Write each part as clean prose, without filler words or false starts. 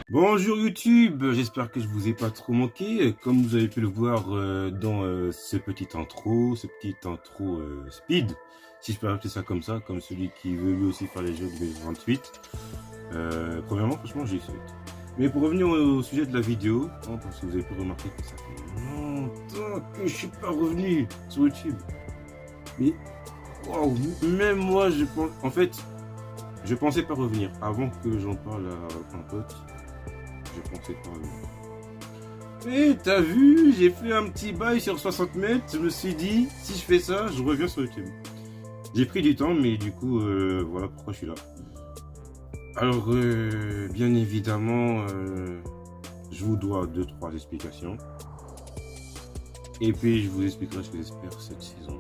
Bonjour YouTube, j'espère que je vous ai pas trop manqué. Comme vous avez pu le voir dans ce petit intro speed, si je peux appeler ça comme ça, comme celui qui veut lui aussi faire les jeux de 2028. Premièrement, franchement, j'ai fait. Mais pour revenir au sujet de la vidéo, hein, parce que vous avez pu remarquer que ça fait longtemps que je suis pas revenu sur YouTube. Mais wow, même moi, je pense, en fait, je pensais pas revenir avant que j'en parle à un pote. Je pensais pas revenir. Et t'as vu, j'ai fait un petit bail sur 60 mètres. Je me suis dit, si je fais ça, je reviens sur YouTube. J'ai pris du temps, mais du coup, voilà pourquoi je suis là. Alors, bien évidemment, je vous dois 2-3 explications. Et puis, je vous expliquerai ce que j'espère cette saison.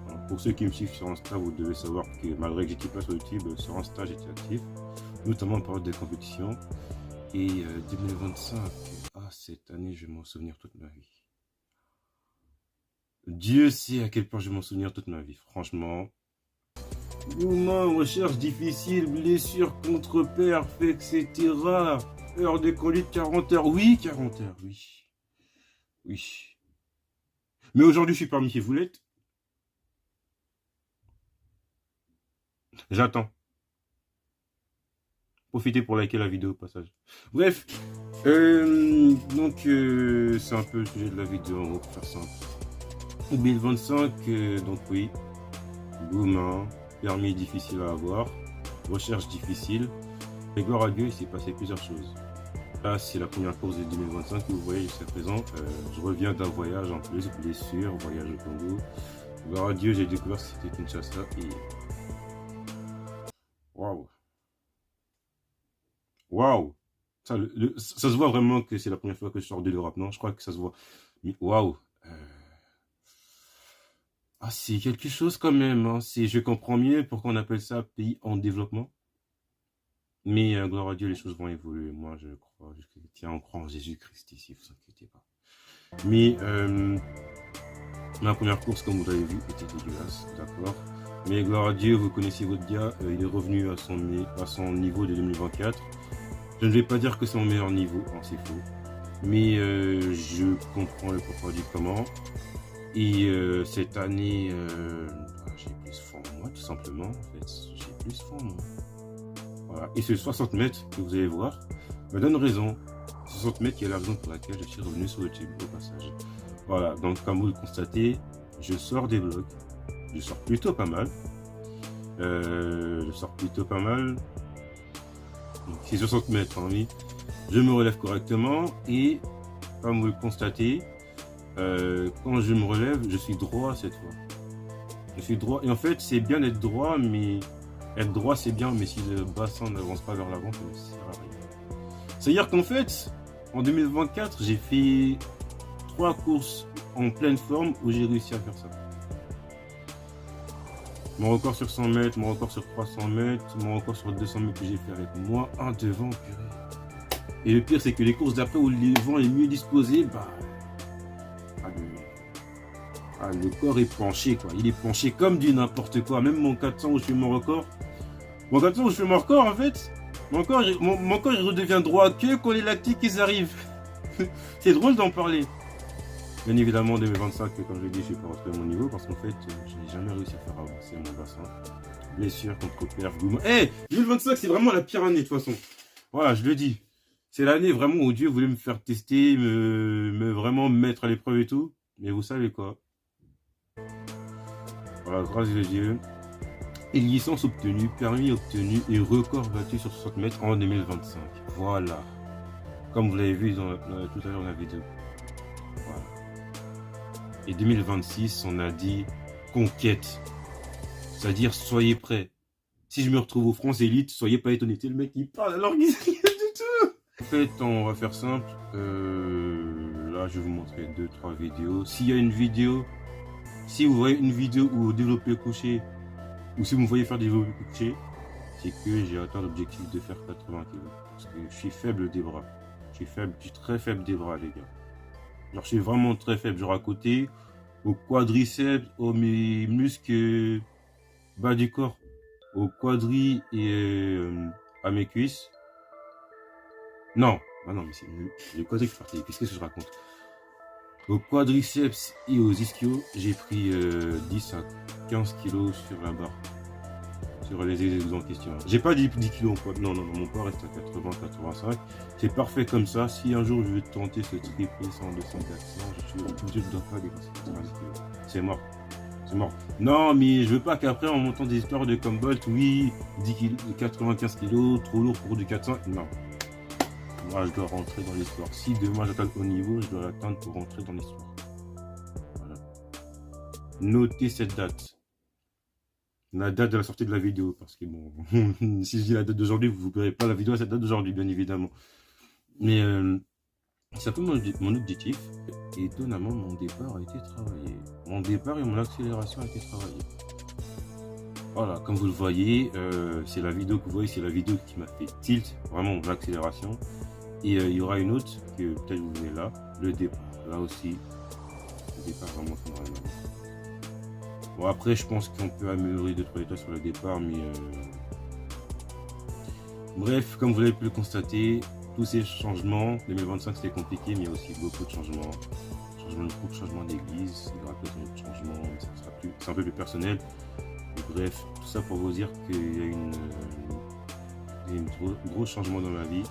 Alors, pour ceux qui me suivent sur Insta, vous devez savoir que malgré que j'étais pas sur YouTube, sur Insta, j'étais actif. Notamment en période de compétition. Et 2025, cette année, je vais m'en souvenir toute ma vie. Dieu sait à quel point je vais m'en souvenir toute ma vie, franchement. Humain, recherche difficile, blessure contre perf, etc. Heure de conduite 40 heures. Oui, 40 heures, oui. Oui. Mais aujourd'hui, je suis parmi ces boulettes. J'attends. Profitez pour liker la vidéo au passage. Bref, donc c'est un peu le sujet de la vidéo, on va faire simple. 2025, donc oui, boom, hein, permis difficile à avoir, recherche difficile. Et gloire à Dieu, il s'est passé plusieurs choses. Là, c'est la première course de 2025 que vous voyez jusqu'à présent. Je reviens d'un voyage en plus, blessure, voyage au Congo. Gloire à Dieu, j'ai découvert ce que c'était Kinshasa et... Waouh! Waouh! Ça, ça se voit vraiment que c'est la première fois que je sors de l'Europe, non? Je crois que ça se voit. Mais waouh! Ah, c'est quelque chose quand même, hein. Je comprends mieux pourquoi on appelle ça pays en développement. Mais gloire à Dieu, les choses vont évoluer. Moi, je crois, on croit en Jésus-Christ ici, vous inquiétez pas. Mais ma première course, comme vous l'avez vu, était dégueulasse, d'accord. Mais gloire à Dieu, vous connaissez votre gars, il est revenu à son niveau de 2024. Je ne vais pas dire que c'est mon meilleur niveau, hein, c'est faux. Mais je comprends le pourquoi du comment. Et cette année, j'ai plus faim en moi, tout simplement. En fait, j'ai plus faim en moi. Voilà. Et ce 60 mètres que vous allez voir me donne raison. 60 mètres qui est la raison pour laquelle je suis revenu sur YouTube au passage. Voilà, donc comme vous le constatez, je sors des vlogs. Je sors plutôt pas mal. Donc c'est 60 mètres, hein, oui. Je me relève correctement et comme vous le constatez, quand je me relève, je suis droit cette fois. Je suis droit. Et en fait, c'est bien d'être droit, mais être droit, c'est bien, mais si le bassin n'avance pas vers l'avant, ça ne sert à rien. C'est-à-dire qu'en fait, en 2024, j'ai fait 3 courses en pleine forme où j'ai réussi à faire ça. Mon record sur 100 mètres, mon record sur 300 mètres, mon record sur 200 mètres que j'ai fait avec moi, un devant, purée. Et le pire, c'est que les courses d'après où le vent est mieux disposé, bah... le corps est penché, quoi. Il est penché comme du n'importe quoi. Même mon 400 où je fais mon record. Mon 400 où je fais mon record, en fait, mon corps il redevient droit que quand les lactiques ils arrivent. C'est drôle d'en parler. Bien évidemment, en 2025, comme je l'ai dit, je ne suis pas rentré à mon niveau parce qu'en fait, je n'ai jamais réussi à faire avancer mon bassin. Blessure contre perf, goût. Eh, 2025, c'est vraiment la pire année de toute façon. Voilà, je le dis. C'est l'année vraiment où Dieu voulait me faire tester, vraiment me mettre à l'épreuve et tout. Mais vous savez quoi? Voilà, grâce à Dieu. Et licence obtenue, permis obtenu et record battu sur 60 mètres en 2025. Voilà. Comme vous l'avez vu tout à l'heure dans la vidéo. Voilà. Et 2026, on a dit conquête. C'est-à-dire, soyez prêts. Si je me retrouve au France Elite, soyez pas étonnés. C'est le mec qui parle alors qu'il sait rien du tout. En fait, on va faire simple. Là, je vais vous montrer 2-3 vidéos. S'il y a une vidéo, si vous voyez une vidéo où vous développez couché, ou si vous me voyez faire des développés couchés, c'est que j'ai atteint l'objectif de faire 80 kg. Parce que je suis faible des bras. Je suis très faible des bras, les gars. Genre, je suis vraiment très faible. Genre, à côté, au quadriceps, mes muscles bas du corps, au quadri et à mes cuisses. Non, bah non, mais c'est le quadri qui fait partie des cuisses. Qu'est-ce que je raconte? Au quadriceps et aux ischios, j'ai pris 10 à 15 kilos sur la barre. Sur les exercices en question. J'ai pas dit 10 kilos en poids. Non, mon poids reste à 80-85. C'est parfait comme ça. Si un jour je veux tenter ce triplé 100, 200, 400, je ne dois pas dépasser 90 kilos. C'est mort. C'est mort. Non, mais je veux pas qu'après, en montant des histoires de comme Bolt, oui, 10 kilos, 95 kilos, trop lourd pour du 400. Non. Moi, je dois rentrer dans l'histoire. Si demain j'atteins au niveau, je dois l'atteindre pour rentrer dans l'histoire. Voilà. Notez cette date. La date de la sortie de la vidéo, parce que bon, si je dis la date d'aujourd'hui, vous ne verrez pas la vidéo à cette date d'aujourd'hui, bien évidemment. Mais c'est un peu mon objectif. Et étonnamment, mon départ a été travaillé. Mon départ et mon accélération a été travaillé. Voilà, comme vous le voyez, c'est la vidéo que vous voyez, c'est la vidéo qui m'a fait tilt, vraiment l'accélération. Et il y aura une autre, que peut-être vous venez là, le départ. Là aussi, le départ vraiment énormément. Bon, après, je pense qu'on peut améliorer 2-3 détails sur le départ, mais bref, comme vous l'avez pu le constater, tous ces changements, 2025 c'était compliqué, mais il y a aussi beaucoup de changements. Changement de groupe, changement d'église, il y aura peut-être un autre changement, mais c'est un peu plus personnel. Et bref, tout ça pour vous dire qu'il y a une gros changement dans ma vie.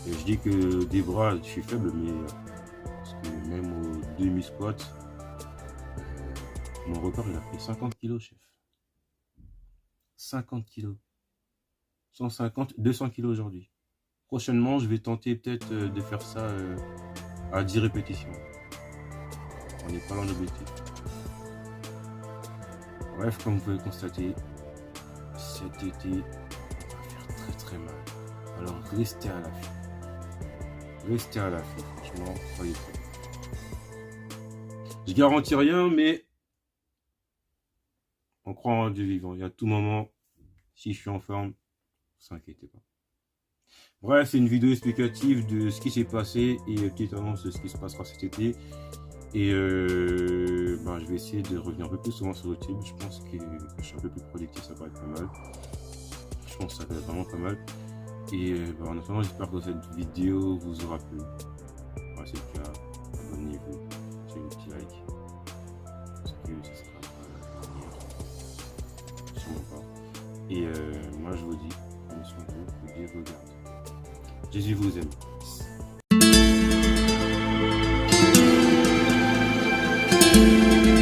Et je dis que des bras, je suis faible, mais parce que même au demi-squat, mon record il a fait 50 kilos, chef. 50 kilos. 150, 200 kilos aujourd'hui. Prochainement, je vais tenter peut-être de faire ça à 10 répétitions. On n'est pas loin de l'objectif. Bref, comme vous pouvez le constater, cet été va faire très mal. Alors restez à l'affût. Restez à l'affût, franchement, soyez prêts. Je garantis rien, mais on croit en Dieu vivant. Et à tout moment, si je suis en forme, ne vous inquiétez pas. Bref, c'est une vidéo explicative de ce qui s'est passé et une petite annonce de ce qui se passera cet été. Et je vais essayer de revenir un peu plus souvent sur YouTube. Je pense que je suis un peu plus productif, ça va être pas mal. Je pense que ça va être vraiment pas mal. Et en attendant, j'espère que cette vidéo vous aura plu. Voilà, c'est le cas, abonnez-vous, laissez le petit like. Parce que ça sera pas la dernière. Sûrement pas. Et moi je vous dis, prenez soin de vous, Dieu vous garde. Jésus vous aime.